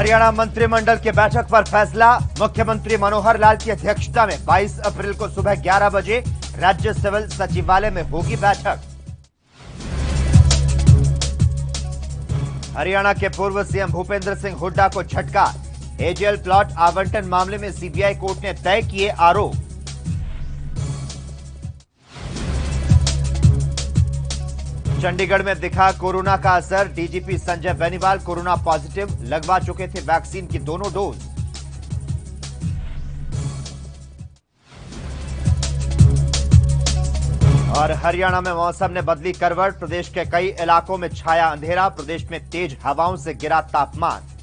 हरियाणा मंत्रिमंडल की बैठक पर फैसला। मुख्यमंत्री मनोहर लाल की अध्यक्षता में 22 अप्रैल को सुबह 11 बजे राज्य सिविल सचिवालय में होगी बैठक। हरियाणा के पूर्व सीएम भूपेंद्र सिंह हुड्डा को झटका। एजेएल प्लॉट आवंटन मामले में सीबीआई कोर्ट ने तय किए आरोप। चंडीगढ़ में दिखा कोरोना का असर। DGP Sanjay Beniwal corona positive, लगवा चुके थे वैक्सीन की दोनों डोज। और हरियाणा में मौसम ने बदली करवट। प्रदेश के कई इलाकों में छाया अंधेरा। प्रदेश में तेज हवाओं से गिरा तापमान।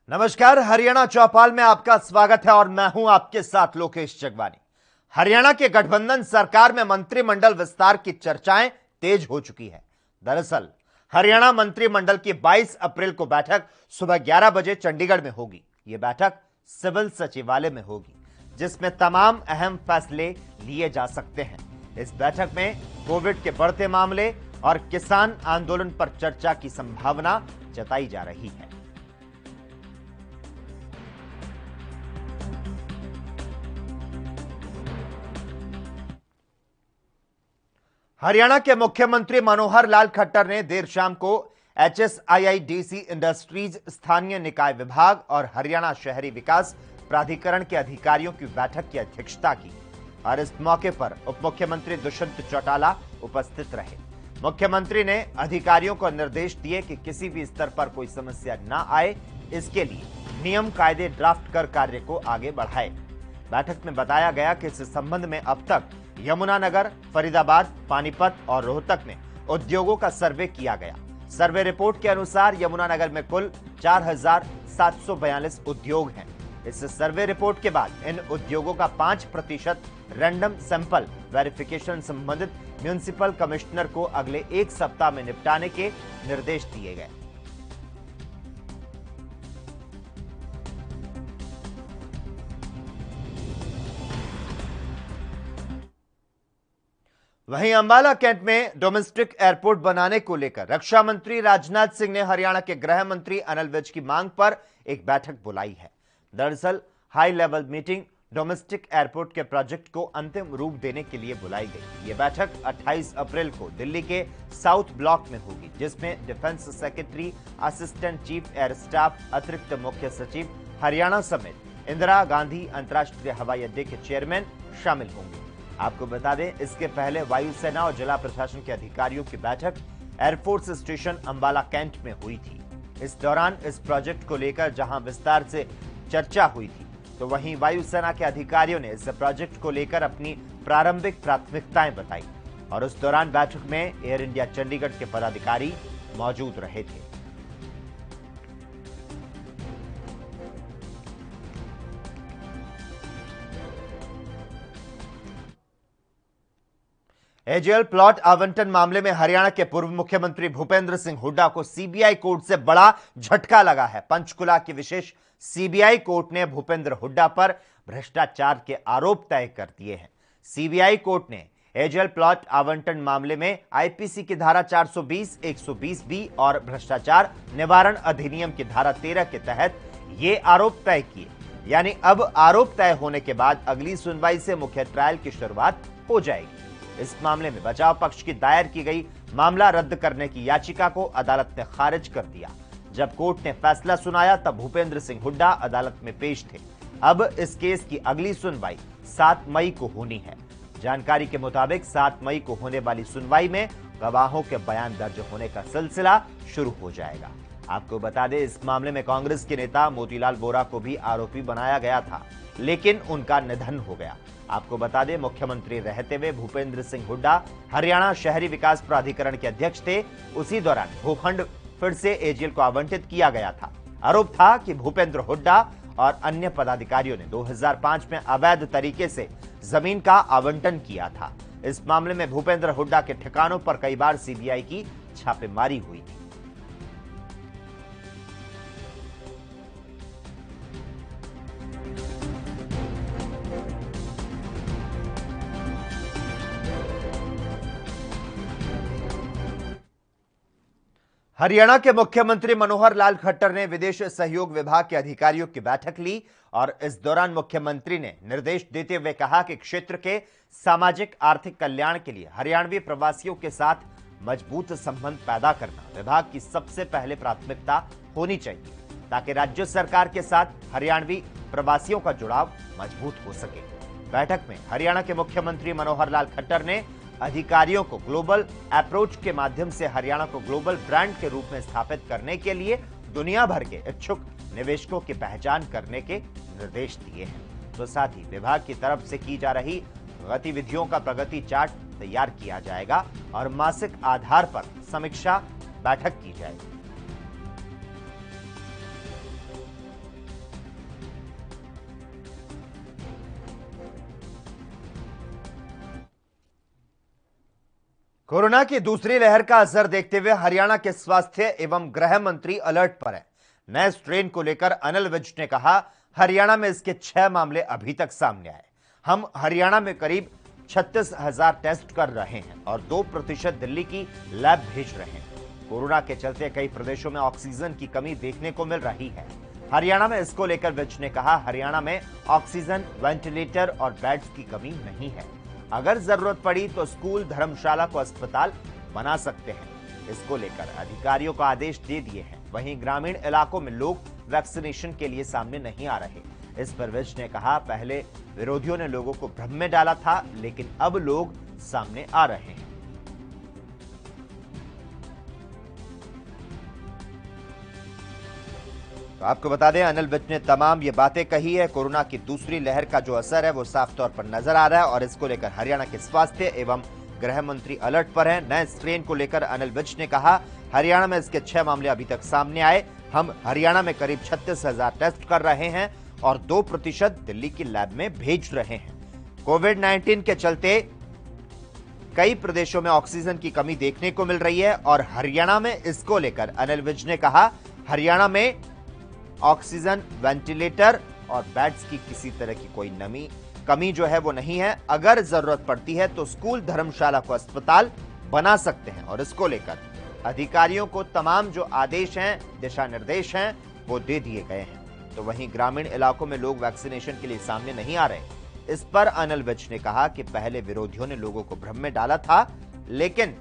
नमस्कार, हरियाणा चौपाल में आपका स्वागत है और मैं हूं आपके साथ लोकेश जगवानी। हरियाणा के गठबंधन सरकार में मंत्रिमंडल विस्तार की चर्चाएं तेज हो चुकी है। दरअसल हरियाणा मंत्रिमंडल की 22 अप्रैल को बैठक सुबह 11 बजे चंडीगढ़ में होगी। यह बैठक सिविल सचिवालय में होगी, जिसमें तमाम अहम फैसले लिए जा सकते हैं। इस बैठक में कोविड के बढ़ते मामले और किसान आंदोलन पर चर्चा की संभावना जताई जा रही है। हरियाणा के मुख्यमंत्री मनोहर लाल खट्टर ने देर शाम को HSIIDC इंडस्ट्रीज, स्थानीय निकाय विभाग और हरियाणा शहरी विकास प्राधिकरण के अधिकारियों की बैठक की अध्यक्षता की और इस मौके पर उप मुख्यमंत्री दुष्यंत चौटाला उपस्थित रहे। मुख्यमंत्री ने अधिकारियों को निर्देश दिए कि किसी भी स्तर पर कोई समस्या न आए, इसके लिए नियम कायदे ड्राफ्ट कर कार्य को आगे बढ़ाए। बैठक में बताया गया कि इस संबंध में अब तक यमुनानगर, फरीदाबाद, पानीपत और रोहतक में उद्योगों का सर्वे किया गया। सर्वे रिपोर्ट के अनुसार यमुनानगर में कुल 4742 उद्योग हैं। इस सर्वे रिपोर्ट के बाद इन उद्योगों का 5% रैंडम सैंपल वेरिफिकेशन संबंधित म्युनिसिपल कमिश्नर को अगले 1 सप्ताह में निपटाने के निर्देश दिए गए। वहीं अंबाला कैंट में डोमेस्टिक एयरपोर्ट बनाने को लेकर रक्षा मंत्री राजनाथ सिंह ने हरियाणा के गृह मंत्री अनिल विज की मांग पर एक बैठक बुलाई है। दरअसल high level meeting domestic airport के प्रोजेक्ट को अंतिम रूप देने के लिए बुलाई गई। यह बैठक 28 अप्रैल को दिल्ली के साउथ ब्लॉक में होगी, जिसमें defence secretary, assistant chief air staff, अतिरिक्त मुख्य सचिव हरियाणा समेत इंदिरा गांधी अंतर्राष्ट्रीय हवाई अड्डे के चेयरमैन शामिल होंगे। आपको बता दें, इसके पहले वायुसेना और जिला प्रशासन के अधिकारियों की बैठक एयरफोर्स स्टेशन अंबाला कैंट में हुई थी। इस दौरान इस प्रोजेक्ट को लेकर जहां विस्तार से चर्चा हुई थी, तो वहीं वायुसेना के अधिकारियों ने इस प्रोजेक्ट को लेकर अपनी प्रारंभिक प्राथमिकताएं बताई और उस दौरान बैठक में एयर इंडिया चंडीगढ़ के पदाधिकारी मौजूद रहे थे। एजेएल प्लॉट आवंटन मामले में हरियाणा के पूर्व मुख्यमंत्री भूपेंद्र सिंह हुड्डा को सीबीआई कोर्ट से बड़ा झटका लगा है। पंचकुला की विशेष सीबीआई कोर्ट ने भूपेंद्र हुड्डा पर भ्रष्टाचार के आरोप तय कर दिए हैं। सीबीआई कोर्ट ने एजेएल प्लॉट आवंटन मामले में आईपीसी की धारा 420, 120B और भ्रष्टाचार निवारण अधिनियम की धारा 13 के तहत ये आरोप तय किए। यानी अब आरोप तय होने के बाद अगली सुनवाई से मुख्य ट्रायल की शुरुआत हो जाएगी। इस मामले में बचाव पक्ष की दायर की गई मामला रद्द करने की याचिका को अदालत ने खारिज कर दिया। जब कोर्ट ने फैसला सुनाया तब भूपेंद्र सिंह हुड्डा अदालत में पेश थे। अब इस केस की अगली सुनवाई 7 मई को होनी है। जानकारी के मुताबिक 7 मई को होने वाली सुनवाई में गवाहों के बयान दर्ज होने का सिलसिला शुरू हो जाएगा। आपको बता दें, इस मामले में कांग्रेस के नेता मोतीलाल वोरा को भी आरोपी बनाया गया था, लेकिन उनका निधन हो गया। आपको बता दें, मुख्यमंत्री रहते हुए भूपेंद्र सिंह हुड्डा हरियाणा शहरी विकास प्राधिकरण के अध्यक्ष थे। उसी दौरान भूखंड फिर से एजीएल को आवंटित किया गया था। आरोप था कि भूपेंद्र हुड्डा और अन्य पदाधिकारियों ने 2005 में अवैध तरीके से जमीन का आवंटन किया था। इस मामले में भूपेंद्र हुड्डा के ठिकानों पर कई बार सीबीआई की छापेमारी हुई थी। हरियाणा के मुख्यमंत्री मनोहर लाल खट्टर ने विदेश सहयोग विभाग के अधिकारियों की बैठक ली और इस दौरान मुख्यमंत्री ने निर्देश देते हुए कहा कि क्षेत्र के सामाजिक आर्थिक कल्याण के लिए हरियाणवी प्रवासियों के साथ मजबूत संबंध पैदा करना विभाग की सबसे पहले प्राथमिकता होनी चाहिए, ताकि राज्य सरकार के साथ हरियाणवी प्रवासियों का जुड़ाव मजबूत हो सके। बैठक में हरियाणा के मुख्यमंत्री मनोहर लाल खट्टर ने अधिकारियों को ग्लोबल अप्रोच के माध्यम से हरियाणा को ग्लोबल ब्रांड के रूप में स्थापित करने के लिए दुनिया भर के इच्छुक निवेशकों की पहचान करने के निर्देश दिए हैं। तो साथ ही विभाग की तरफ से की जा रही गतिविधियों का प्रगति चार्ट तैयार किया जाएगा और मासिक आधार पर समीक्षा बैठक की जाएगी। कोरोना की दूसरी लहर का असर देखते हुए हरियाणा के स्वास्थ्य एवं गृह मंत्री अलर्ट पर हैं। नए स्ट्रेन को लेकर अनिल विज ने कहा, हरियाणा में इसके 6 मामले अभी तक सामने आए। हम हरियाणा में करीब 36,000 टेस्ट कर रहे हैं और 2% दिल्ली की लैब भेज रहे हैं। कोरोना के चलते कई प्रदेशों में ऑक्सीजन की कमी देखने को मिल रही है। हरियाणा में इसको लेकर विज ने कहा, हरियाणा में ऑक्सीजन, वेंटिलेटर और बेड्स की कमी नहीं है। अगर जरूरत पड़ी तो स्कूल, धर्मशाला को अस्पताल बना सकते हैं। इसको लेकर अधिकारियों को आदेश दे दिए हैं। वहीं ग्रामीण इलाकों में लोग वैक्सीनेशन के लिए सामने नहीं आ रहे। इस पर विज ने कहा, पहले विरोधियों ने लोगों को भ्रम में डाला था, लेकिन अब लोग सामने आ रहे हैं। तो आपको बता दें, अनिल विज ने तमाम ये बातें कही है। कोरोना की दूसरी लहर का जो असर है वो साफ तौर पर नजर आ रहा है और इसको लेकर हरियाणा के स्वास्थ्य एवं गृह मंत्री अलर्ट पर हैं। नए स्ट्रेन को लेकर अनिल विज ने कहा, हरियाणा में इसके 6 मामले अभी तक सामने आए। हम हरियाणा में करीब 36,000 टेस्ट कर रहे हैं और 2% दिल्ली की लैब में भेज रहे हैं। कोविड-19 के चलते कई प्रदेशों में ऑक्सीजन की कमी देखने को मिल रही है और हरियाणा में इसको लेकर अनिल विज ने कहा, हरियाणा में ऑक्सीजन, वेंटिलेटर और बेड्स की किसी तरह की कोई कमी जो है वो नहीं है। अगर जरूरत पड़ती है तो स्कूल, धर्मशाला को अस्पताल बना सकते हैं और इसको लेकर अधिकारियों को तमाम जो आदेश हैं, दिशा निर्देश हैं, वो दे दिए गए हैं। तो वहीं ग्रामीण इलाकों में लोग वैक्सीनेशन के लिए सामने नहीं आ रहे। इस पर अनिल विज ने कहा कि पहले विरोधियों ने लोगों को भ्रम में डाला था, लेकिन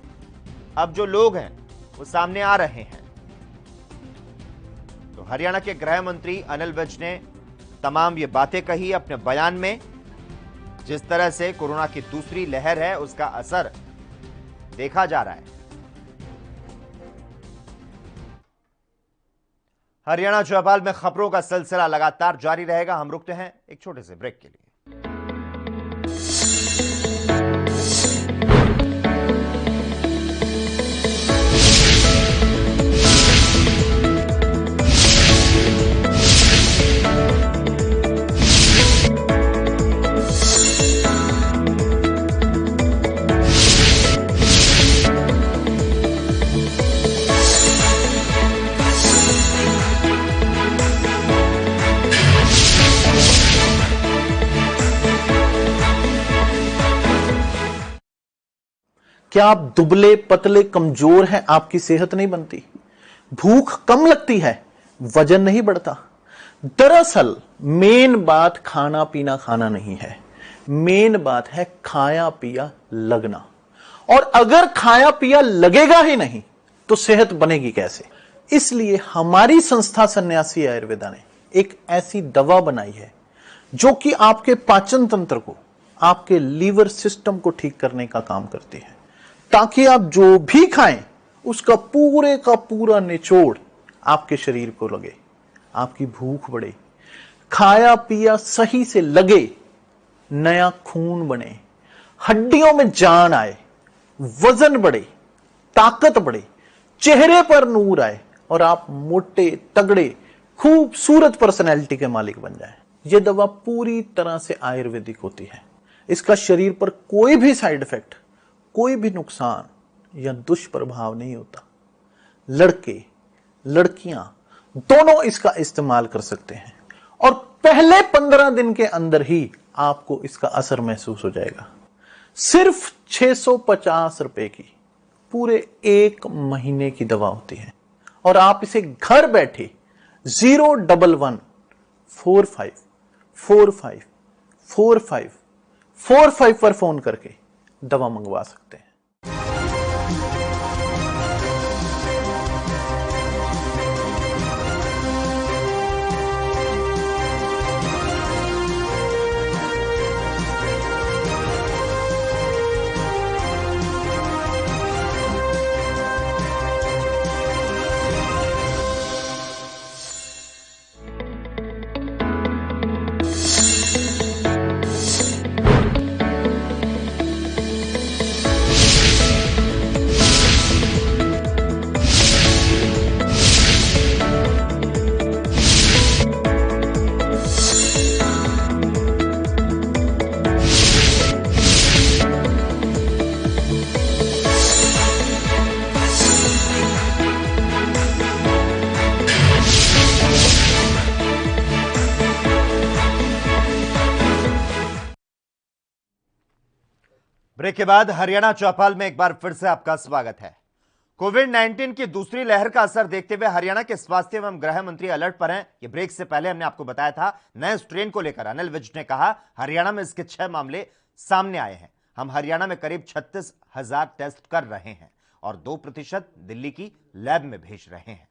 अब जो लोग हैं वो सामने आ रहे हैं। तो हरियाणा के गृह मंत्री अनिल विज ने तमाम ये बातें कही अपने बयान में। जिस तरह से कोरोना की दूसरी लहर है उसका असर देखा जा रहा है। हरियाणा चौपाल में खबरों का सिलसिला लगातार जारी रहेगा। हम रुकते हैं एक छोटे से ब्रेक के लिए। क्या आप दुबले, पतले, कमजोर हैं? आपकी सेहत नहीं बनती, भूख कम लगती है, वजन नहीं बढ़ता। दरअसल मेन बात खाना पीना खाना नहीं है, मेन बात है खाया पिया लगना। और अगर खाया पिया लगेगा ही नहीं तो सेहत बनेगी कैसे? इसलिए हमारी संस्था सन्यासी आयुर्वेदा ने एक ऐसी दवा बनाई है जो कि आपके पाचन तंत्र को, आपके लीवर सिस्टम को ठीक करने का काम करती है, ताकि आप जो भी खाएं उसका पूरे का पूरा निचोड़ आपके शरीर को लगे, आपकी भूख बढ़े, खाया पिया सही से लगे, नया खून बने, हड्डियों में जान आए, वजन बढ़े, ताकत बढ़े, चेहरे पर नूर आए और आप मोटे तगड़े खूबसूरत पर्सनैलिटी के मालिक बन जाएं। यह दवा पूरी तरह से आयुर्वेदिक होती है। इसका शरीर पर कोई भी साइड इफेक्ट, कोई भी नुकसान या दुष्प्रभाव नहीं होता। लड़के लड़कियां दोनों इसका इस्तेमाल कर सकते हैं और पहले 15 दिन के अंदर ही आपको इसका असर महसूस हो जाएगा। सिर्फ 650 रुपए की पूरे 1 महीने की दवा होती है और आप इसे घर बैठे 01145454545 पर फोन करके दवा मंगवा सकते हैं। ब्रेक के बाद हरियाणा चौपाल में एक बार फिर से आपका स्वागत है। कोविड-19 की दूसरी लहर का असर देखते हुए हरियाणा के स्वास्थ्य एवं गृह मंत्री अलर्ट पर हैं। ये ब्रेक से पहले हमने आपको बताया था नए स्ट्रेन को लेकर अनिल विज ने कहा हरियाणा में इसके 6 मामले सामने आए हैं। हम हरियाणा में करीब 36,000 टेस्ट कर रहे हैं और 2% दिल्ली की लैब में भेज रहे हैं।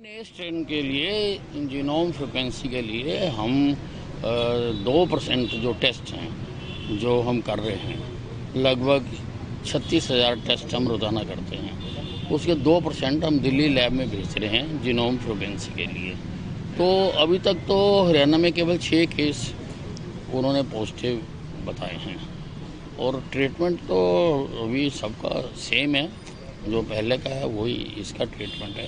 नए स्ट्रेन के लिए जीनोम फ्रीक्वेंसी के लिए हम 2% जो टेस्ट हैं जो हम कर रहे हैं, लगभग 36,000 टेस्ट हम रोज़ाना करते हैं, उसके 2% हम दिल्ली लैब में भेज रहे हैं जीनोम फ्रीक्वेंसी के लिए। तो अभी तक तो हरियाणा में केवल 6 केस उन्होंने पॉजिटिव बताए हैं और ट्रीटमेंट तो अभी सबका सेम है, जो पहले का है वही इसका ट्रीटमेंट है।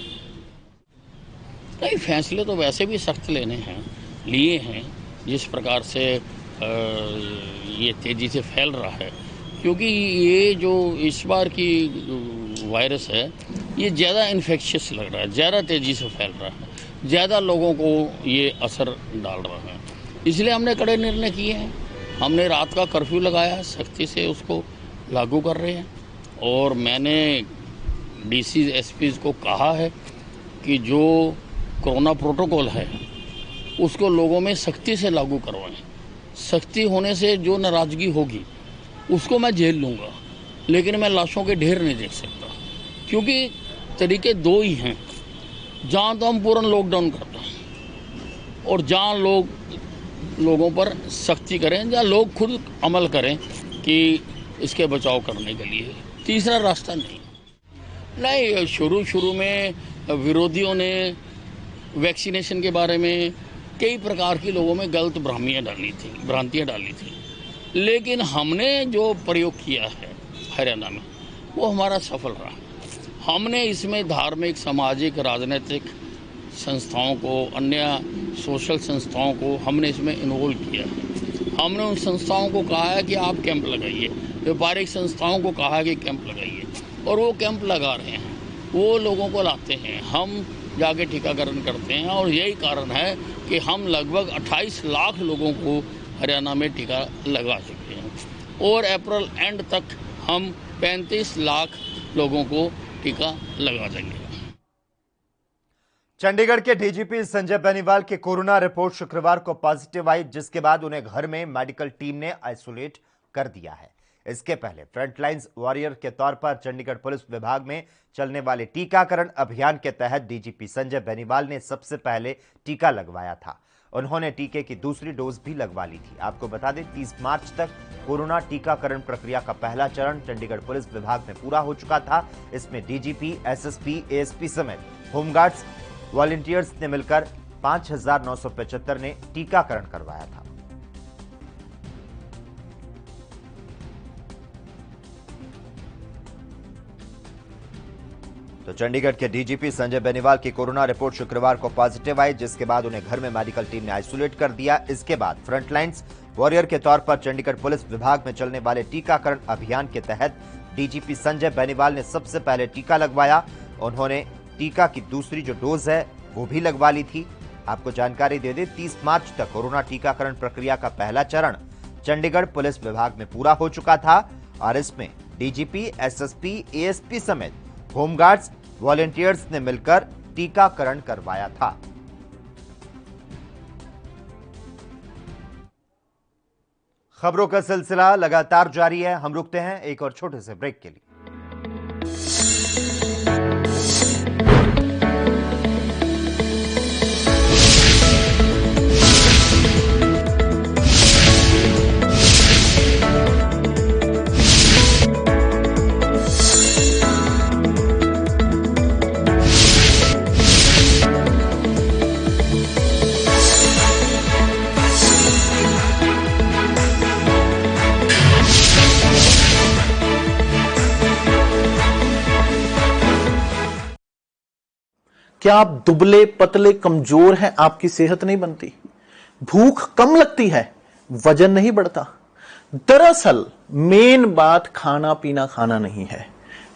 कई फैसले तो वैसे भी सख्त लिए हैं जिस प्रकार से ये तेज़ी से फैल रहा है, क्योंकि ये जो इस बार की वायरस है ये ज़्यादा इन्फेक्शियस लग रहा है, ज़्यादा तेज़ी से फैल रहा है, ज़्यादा लोगों को ये असर डाल रहा है। इसलिए हमने कड़े निर्णय किए हैं। हमने रात का कर्फ्यू लगाया, सख्ती से उसको लागू कर रहे हैं और मैंने डीसी एसपीज़ को कहा है कि जो कोरोना प्रोटोकॉल है उसको लोगों में सख्ती से लागू करवाएं। सख्ती होने से जो नाराज़गी होगी उसको मैं झेल लूँगा, लेकिन मैं लाशों के ढेर नहीं देख सकता, क्योंकि तरीके 2 ही हैं। जहाँ तो हम पूर्ण लॉकडाउन करते हैं और जहाँ लोगों पर सख्ती करें, जहाँ लोग खुद अमल करें कि इसके बचाव करने के लिए। तीसरा रास्ता नहीं। शुरू में विरोधियों ने वैक्सीनेशन के बारे में कई प्रकार की लोगों में गलत भ्रांतियाँ डाली थी, लेकिन हमने जो प्रयोग किया है हरियाणा में वो हमारा सफल रहा। हमने इसमें धार्मिक, सामाजिक, राजनीतिक संस्थाओं को, अन्य सोशल संस्थाओं को हमने इसमें इन्वॉल्व किया है। हमने उन संस्थाओं को कहा है कि आप कैंप लगाइए, व्यापारिक संस्थाओं को कहा है कि कैंप लगाइए, और वो कैंप लगा रहे हैं, वो लोगों को लाते हैं, हम जाके टीकाकरण करते हैं। और यही कारण है कि हम लगभग 28 लाख लोगों को हरियाणा में टीका लगा चुके हैं और अप्रैल एंड तक हम 35 लाख लोगों को टीका लगा देंगे। चंडीगढ़ के डीजीपी संजय बेनीवाल की कोरोना रिपोर्ट शुक्रवार को पॉजिटिव आई, जिसके बाद उन्हें घर में मेडिकल टीम ने आइसोलेट कर दिया है। इसके पहले फ्रंटलाइंस वॉरियर के तौर पर चंडीगढ़ पुलिस विभाग में चलने वाले टीकाकरण अभियान के तहत डीजीपी संजय बेनीवाल ने सबसे पहले टीका लगवाया था। उन्होंने टीके की दूसरी डोज भी लगवा ली थी। आपको बता दें 30 मार्च तक कोरोना टीकाकरण प्रक्रिया का पहला चरण चंडीगढ़ पुलिस विभाग में पूरा हो चुका था। इसमें डीजीपी, एसएसपी, एएसपी समेत होमगार्ड्स, वॉलंटियर्स ने मिलकर 5,975 ने टीकाकरण करवाया था। तो चंडीगढ़ के डीजीपी संजय बेनीवाल की कोरोना रिपोर्ट शुक्रवार को पॉजिटिव आई, जिसके बाद उन्हें घर में मेडिकल टीम ने आइसोलेट कर दिया। इसके बाद फ्रंटलाइंस वॉरियर के तौर पर चंडीगढ़ पुलिस विभाग में चलने वाले टीकाकरण अभियान के तहत डीजीपी संजय बेनीवाल ने सबसे पहले टीका लगवाया। उन्होंने टीका की दूसरी जो डोज है वो भी लगवा ली थी। आपको जानकारी दे दें 30 मार्च तक कोरोना टीकाकरण प्रक्रिया का पहला चरण चंडीगढ़ पुलिस विभाग में पूरा हो चुका था और इसमें डीजीपी, एसएसपी, एएसपी समेत होमगार्ड्स, वॉलंटियर्स ने मिलकर टीकाकरण करवाया था। खबरों का सिलसिला लगातार जारी है। हम रुकते हैं एक और छोटे से ब्रेक के लिए। क्या आप दुबले पतले कमजोर हैं? आपकी सेहत नहीं बनती, भूख कम लगती है, वजन नहीं बढ़ता। दरअसल मेन बात खाना पीना खाना नहीं है,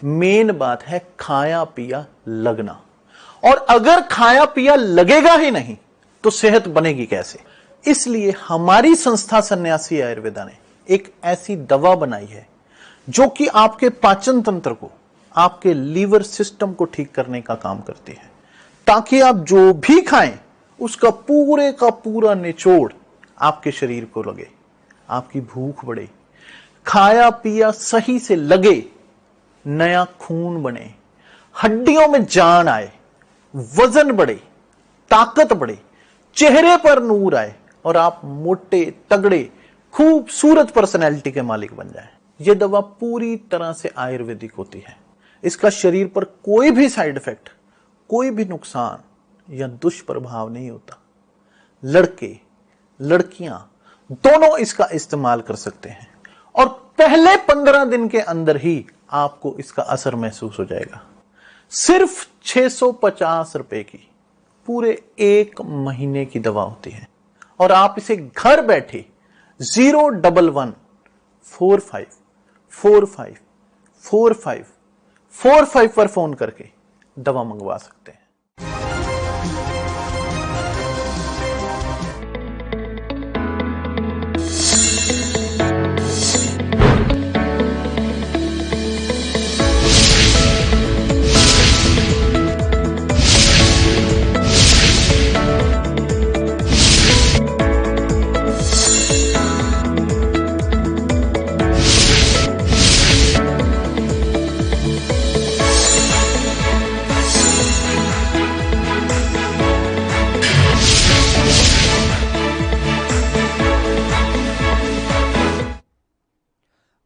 मेन बात है खाया पिया लगना। और अगर खाया पिया लगेगा ही नहीं तो सेहत बनेगी कैसे? इसलिए हमारी संस्था सन्यासी आयुर्वेदा ने एक ऐसी दवा बनाई है जो कि आपके पाचन तंत्र को, आपके लीवर सिस्टम को ठीक करने का काम करती है, ताकि आप जो भी खाएं उसका पूरे का पूरा निचोड़ आपके शरीर को लगे, आपकी भूख बढ़े, खाया पिया सही से लगे, नया खून बने, हड्डियों में जान आए, वजन बढ़े, ताकत बढ़े, चेहरे पर नूर आए और आप मोटे तगड़े खूबसूरत पर्सनैलिटी के मालिक बन जाएं। यह दवा पूरी तरह से आयुर्वेदिक होती है। इसका शरीर पर कोई भी साइड इफेक्ट, कोई भी नुकसान या दुष्प्रभाव नहीं होता। लड़के लड़कियां दोनों इसका इस्तेमाल कर सकते हैं और पहले 15 दिन के अंदर ही आपको इसका असर महसूस हो जाएगा। सिर्फ 650 रुपए की पूरे 1 महीने की दवा होती है और आप इसे घर बैठे 01145454545 पर फोन करके दवा मंगवा सकते हैं।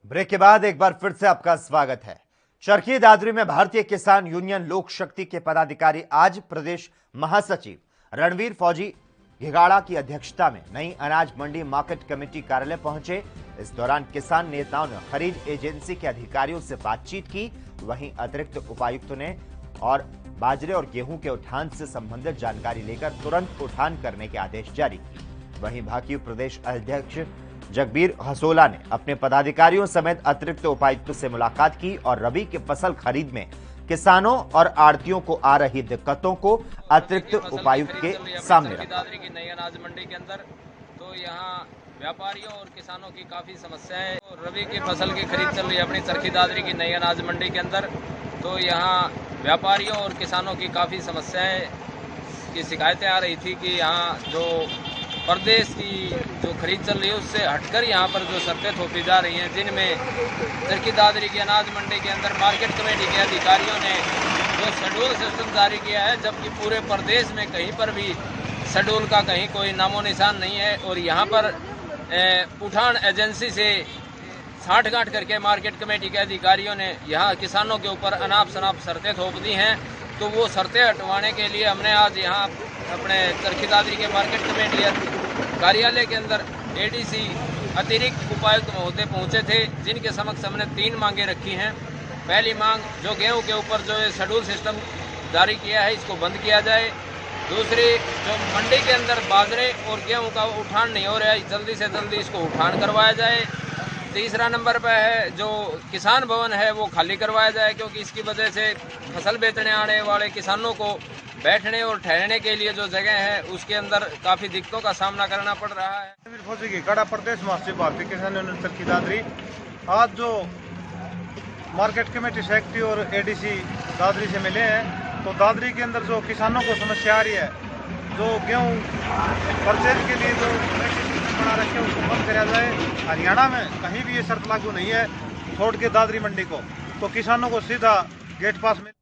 ब्रेक के बाद एक बार फिर से आपका स्वागत है। चरखी दादरी में भारतीय किसान यूनियन लोक शक्ति के पदाधिकारी आज प्रदेश महासचिव रणवीर फौजी घिगाड़ा की अध्यक्षता में नई अनाज मंडी मार्केट कमेटी कार्यालय पहुंचे। इस दौरान किसान नेताओं ने खरीद एजेंसी के अधिकारियों से बातचीत की। वहीं अतिरिक्त उपायुक्त ने और बाजरे और गेहूं के उठान से संबंधित जानकारी लेकर तुरंत उठान करने के आदेश जारी किए। वहीं भाजपा प्रदेश अध्यक्ष जगबीर हसोला ने अपने पदाधिकारियों समेत अतिरिक्त उपायुक्त से मुलाकात की और रबी की फसल खरीद में किसानों और आड़तियों को आ रही दिक्कतों को अतिरिक्त उपायुक्त के सामने रखा। नई अनाज मंडी के अंदर तो यहाँ व्यापारियों और किसानों की काफी समस्या है। रबी की फसल की खरीद चल रही है अपनी चरखी दादरी की नई अनाज मंडी के अंदर, तो यहाँ व्यापारियों और किसानों की काफी समस्याएं की शिकायतें आ रही थी कि यहाँ जो प्रदेश की जो खरीद चल रही है उससे हटकर यहाँ पर जो शर्तें थोपी जा रही हैं, जिनमें चरखी दादरी की अनाज मंडी के अंदर मार्केट कमेटी के अधिकारियों ने जो शेड्यूल सिस्टम जारी किया है, जबकि पूरे प्रदेश में कहीं पर भी शेड्यूल का कहीं कोई नामो निशान नहीं है। और यहाँ पर उठान एजेंसी से साठगांठ करके मार्केट कमेटी के अधिकारियों ने यहाँ किसानों के ऊपर अनाप शनाप शर्तें थोप दी हैं। तो वो शर्तें हटवाने के लिए हमने आज यहाँ अपने चरखी दादरी के मार्केट कमेटी कार्यालय के अंदर एडीसी अतिरिक्त उपायुक्त महोदय पहुँचे थे, जिनके समक्ष हमने 3 मांगे रखी हैं। पहली मांग, जो गेहूं के ऊपर जो शेड्यूल सिस्टम जारी किया है इसको बंद किया जाए। दूसरी, जो मंडी के अंदर बाजरे और गेहूं का उठान नहीं हो रहा है, जल्दी से जल्दी इसको उठान करवाया जाए। तीसरा नंबर पर है, जो किसान भवन है वो खाली करवाया जाए, क्योंकि इसकी वजह से फसल बेचने आने वाले किसानों को बैठने और ठहरने के लिए जो जगह है उसके अंदर काफ़ी दिक्कतों का सामना करना पड़ रहा है। फौजी की कड़ा प्रदेश महासचिव भारतीय किसान यूनियन चरखी दादरी आज जो मार्केट कमेटी सेक्रेटरी और एडीसी दादरी से मिले हैं, तो दादरी के अंदर जो किसानों को समस्या आ रही है, जो गेहूँ परचेज के लिए जो बना रखे हैं उसको बंद कराया जाए। हरियाणा में कहीं भी ये शर्त लागू नहीं है छोड़ के दादरी मंडी को, तो किसानों को सीधा गेट पास में।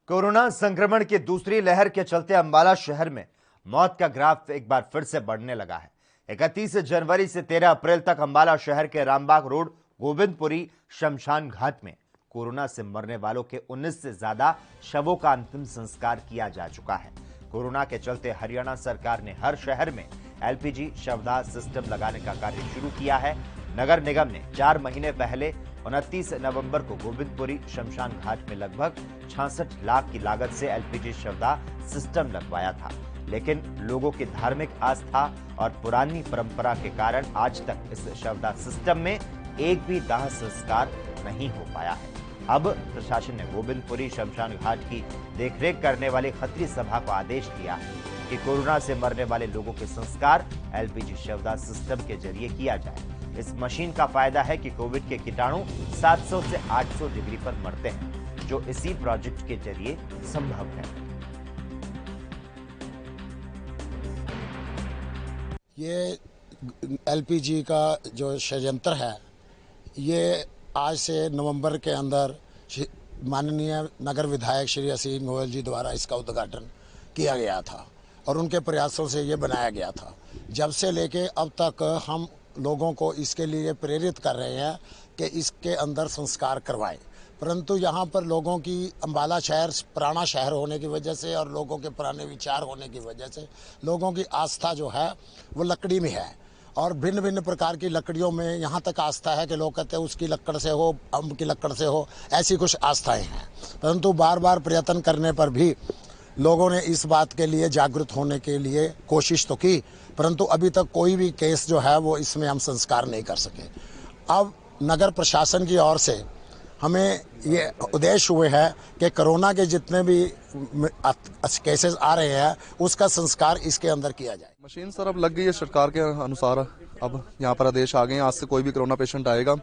कोरोना संक्रमण की दूसरी लहर के चलते अंबाला शहर में मौत का ग्राफ एक बार फिर से बढ़ने लगा है। 31 जनवरी से 13 अप्रैल तक अंबाला शहर के रामबाग रोड गोविंदपुरी शमशान घाट में कोरोना से मरने वालों के 19 से ज्यादा शवों का अंतिम संस्कार किया जा चुका है। कोरोना के चलते हरियाणा सरकार ने हर शहर में एलपीजी शवदाह सिस्टम लगाने का कार्य शुरू किया है। नगर निगम ने 4 महीने पहले 29 नवंबर को गोविंदपुरी शमशान घाट में लगभग 66 लाख की लागत से एलपीजी शवदाह सिस्टम लगवाया था, लेकिन लोगों की धार्मिक आस्था और पुरानी परंपरा के कारण आज तक इस शवदाह सिस्टम में एक भी दाह संस्कार नहीं हो पाया है। अब प्रशासन ने गोविंदपुरी शमशान घाट की देखरेख करने वाली खत्री सभा को आदेश दिया है कि कोरोना से मरने वाले लोगों के संस्कार एलपीजी शवदाह सिस्टम के जरिए किया जाए। इस मशीन का फायदा है कि कोविड के कीटाणु 700 से 800 डिग्री पर मरते हैं, जो इसी प्रोजेक्ट के जरिए संभव है। ये एलपीजी का जो षड्यंत्र है, ये आज से नवंबर के अंदर माननीय नगर विधायक श्री असीम गोयल जी द्वारा इसका उद्घाटन किया गया था और उनके प्रयासों से ये बनाया गया था। जब से लेके अब तक हम लोगों को इसके लिए प्रेरित कर रहे हैं कि इसके अंदर संस्कार करवाएं, परंतु यहाँ पर लोगों की अंबाला शहर पुराना शहर होने की वजह से और लोगों के पुराने विचार होने की वजह से लोगों की आस्था जो है वो लकड़ी में है और भिन्न भिन्न प्रकार की लकड़ियों में यहाँ तक आस्था है कि लोग कहते हैं उसकी लकड़ से हो, अम्ब की लकड़ से हो, ऐसी कुछ आस्थाएं हैं। परंतु बार बार प्रयत्न करने पर भी लोगों ने इस बात के लिए जागरूक होने के लिए कोशिश तो की, परंतु अभी तक कोई भी केस जो है वो इसमें हम संस्कार नहीं कर सके। अब नगर प्रशासन की ओर से हमें ये उद्देश्य हुए है कि कोरोना के जितने भी केसेस आ रहे हैं उसका संस्कार इसके अंदर किया जाए। मशीन सर अब लग गई है सरकार के अनुसार। अब यहाँ पर आदेश आ गए हैं, आज से कोई भी कोरोना पेशेंट आएगा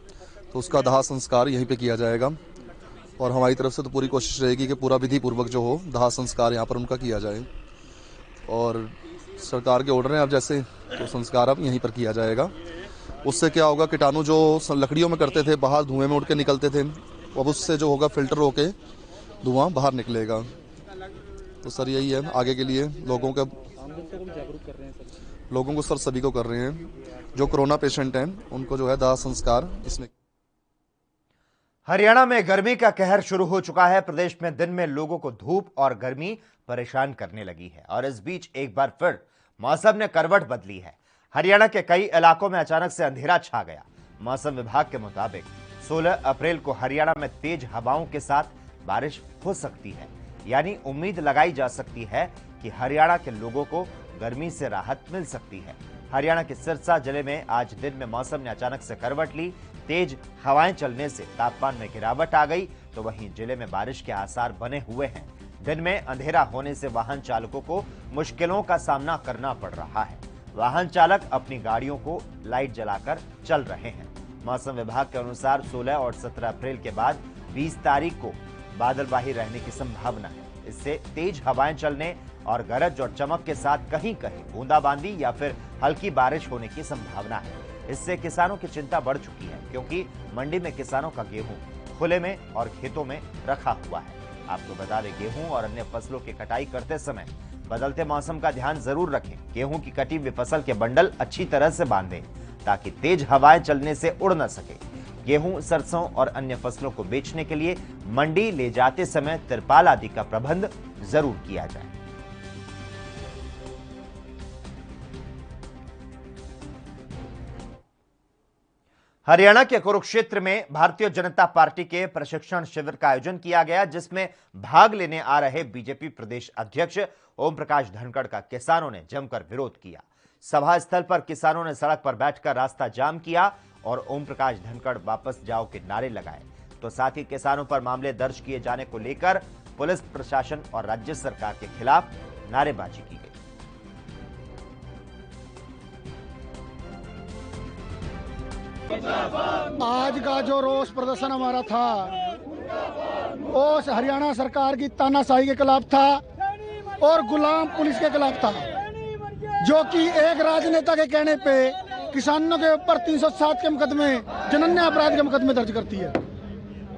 तो उसका दाह संस्कार यहीं पे किया जाएगा और हमारी तरफ से तो पूरी कोशिश रहेगी कि पूरा विधि पूर्वक जो हो दाह संस्कार यहाँ पर उनका किया जाए और सरकार के ऑर्डर हैं अब जैसे, तो संस्कार अब यहीं पर किया जाएगा। उससे क्या होगा, कीटाणु जो लकड़ियों में करते थे बाहर धुएं में उड़ के निकलते थे, अब उससे जो होगा फिल्टर होके धुआं बाहर निकलेगा। तो सर यही है आगे के लिए लोगों को सर सभी को कर रहे हैं, जो कोरोना पेशेंट हैं उनको जो है दाह संस्कार इसमें। हरियाणा में गर्मी का कहर शुरू हो चुका है। प्रदेश में दिन में लोगों को धूप और गर्मी परेशान करने लगी है और इस बीच एक बार फिर मौसम ने करवट बदली है। हरियाणा के कई इलाकों में अचानक से अंधेरा छा गया। मौसम विभाग के मुताबिक 16 अप्रैल को हरियाणा में तेज हवाओं के साथ बारिश हो सकती है, यानी उम्मीद लगाई जा सकती है कि हरियाणा के लोगों को गर्मी से राहत मिल सकती है। हरियाणा के सिरसा जिले में आज दिन में मौसम ने अचानक से करवट ली। तेज हवाएं चलने से तापमान में गिरावट आ गई, तो वहीं जिले में बारिश के आसार बने हुए हैं। दिन में अंधेरा होने से वाहन चालकों को मुश्किलों का सामना करना पड़ रहा है। वाहन चालक अपनी गाड़ियों को लाइट जलाकर चल रहे हैं। मौसम विभाग के अनुसार 16 और 17 अप्रैल के बाद 20 तारीख को बादलवाही रहने की संभावना है। इससे तेज हवाएं चलने और गरज और चमक के साथ कहीं कहीं बूंदाबांदी या फिर हल्की बारिश होने की संभावना है। इससे किसानों की चिंता बढ़ चुकी है, क्योंकि मंडी में किसानों का गेहूं खुले में और खेतों में रखा हुआ है। आपको बता दें, गेहूं और अन्य फसलों की कटाई करते समय बदलते मौसम का ध्यान जरूर रखें। गेहूं की कटी हुई फसल के बंडल अच्छी तरह से बांधें ताकि तेज हवाएं चलने से उड़ न सके। गेहूं, सरसों और अन्य फसलों को बेचने के लिए मंडी ले जाते समय तिरपाल आदि का प्रबंध जरूर किया जाए। हरियाणा के कुरुक्षेत्र में भारतीय जनता पार्टी के प्रशिक्षण शिविर का आयोजन किया गया, जिसमें भाग लेने आ रहे बीजेपी प्रदेश अध्यक्ष ओम प्रकाश धनखड़ का किसानों ने जमकर विरोध किया। सभा स्थल पर किसानों ने सड़क पर बैठकर रास्ता जाम किया और ओम प्रकाश धनखड़ वापस जाओ के नारे लगाए। तो साथ ही किसानों पर मामले दर्ज किए जाने को लेकर पुलिस प्रशासन और राज्य सरकार के खिलाफ नारेबाजी की गई। आज का जो रोष प्रदर्शन हमारा था वो हरियाणा सरकार की तानाशाही के खिलाफ था और गुलाम पुलिस के खिलाफ था, जो कि एक राजनेता के कहने पे किसानों के ऊपर 307 के मुकदमे, जघन्य अपराध के मुकदमे दर्ज करती है।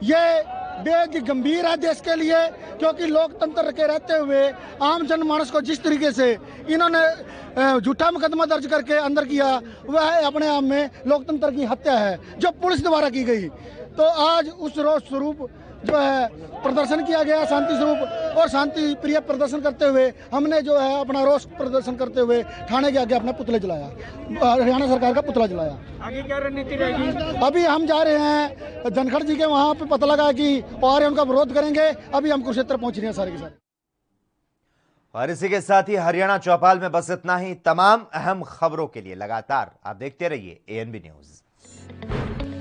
ये बेहद गंभीर है देश के लिए, क्योंकि लोकतंत्र के रहते हुए आम जनमानस को जिस तरीके से इन्होंने झूठा मुकदमा दर्ज करके अंदर किया, वह अपने आप में लोकतंत्र की हत्या है जो पुलिस द्वारा की गई। तो आज उस रोष स्वरूप जो है प्रदर्शन किया गया शांति स्वरूप, और शांति प्रिय प्रदर्शन करते हुए हमने जो है अपना रोष प्रदर्शन करते हुए थाने के आगे अपना पुतले जलाया, हरियाणा सरकार का पुतला जलाया। आगे क्या रणनीति रहेगी? अभी हम जा रहे हैं धनखड़ जी के वहाँ पे, पता लगा कि और उनका विरोध करेंगे। अभी हम कुरुक्षेत्र पहुंच रहे हैं सारे के सारे। और इसी के साथ ही हरियाणा चौपाल में बस इतना ही। तमाम अहम खबरों के लिए लगातार आप देखते रहिए ANB न्यूज।